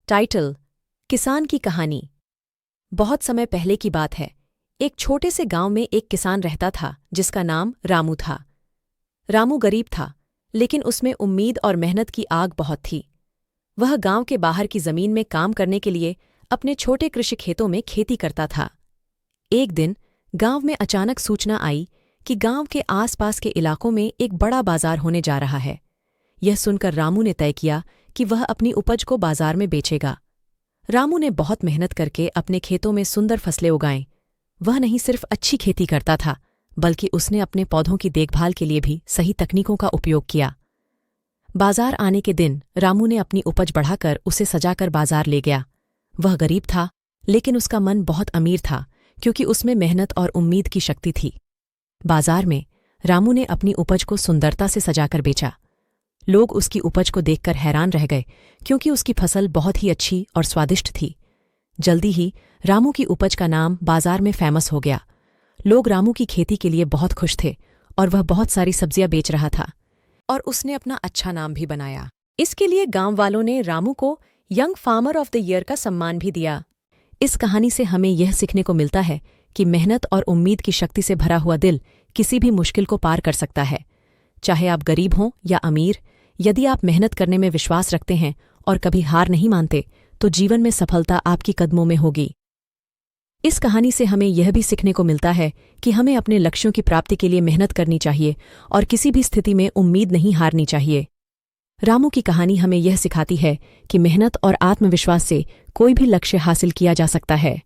Title: किसान की कहानी। बहुत समय पहले की बात है। एक छोटे से गांव में एक किसान रहता था जिसका नाम रामू था। रामू गरीब था, लेकिन उसमें उम्मीद और मेहनत की आग बहुत थी। वह गांव के बाहर की जमीन में काम करने के लिए अपने छोटे कृषि खेतों में खेती करता था। एक दिन गांव में अचानक सूचना आई कि गांव के आसपास के इलाकों में एक बड़ा बाजार होने जा रहा है। यह सुनकर रामू ने तय किया कि वह अपनी उपज को बाजार में बेचेगा। रामू ने बहुत मेहनत करके अपने खेतों में सुंदर फसलें उगाईं। वह नहीं सिर्फ अच्छी खेती करता था, बल्कि उसने अपने पौधों की देखभाल के लिए भी सही तकनीकों का उपयोग किया। बाजार आने के दिन रामू ने अपनी उपज बढ़ाकर उसे सजाकर बाजार ले गया। वह गरीब था, लेकिन उसका मन बहुत अमीर था, क्योंकि उसमें मेहनत और उम्मीद की शक्ति थी। बाजार में रामू ने अपनी उपज को सुंदरता से सजाकर बेचा। लोग उसकी उपज को देखकर हैरान रह गए, क्योंकि उसकी फसल बहुत ही अच्छी और स्वादिष्ट थी। जल्दी ही रामू की उपज का नाम बाजार में फेमस हो गया। लोग रामू की खेती के लिए बहुत खुश थे और वह बहुत सारी सब्जियां बेच रहा था, और उसने अपना अच्छा नाम भी बनाया। इसके लिए गांव वालों ने रामू को young farmer of the year का सम्मान भी दिया। इस कहानी से हमें यह सीखने को मिलता है कि मेहनत और उम्मीद की शक्ति से भरा हुआ दिल किसी भी मुश्किल को पार कर सकता है। चाहे आप गरीब हों या अमीर, यदि आप मेहनत करने में विश्वास रखते हैं और कभी हार नहीं मानते, तो जीवन में सफलता आपकी कदमों में होगी। इस कहानी से हमें यह भी सीखने को मिलता है कि हमें अपने लक्ष्यों की प्राप्ति के लिए मेहनत करनी चाहिए और किसी भी स्थिति में उम्मीद नहीं हारनी चाहिए। रामू की कहानी हमें यह सिखाती है कि मेहनत और आत्मविश्वास से कोई भी लक्ष्य हासिल किया जा सकता है।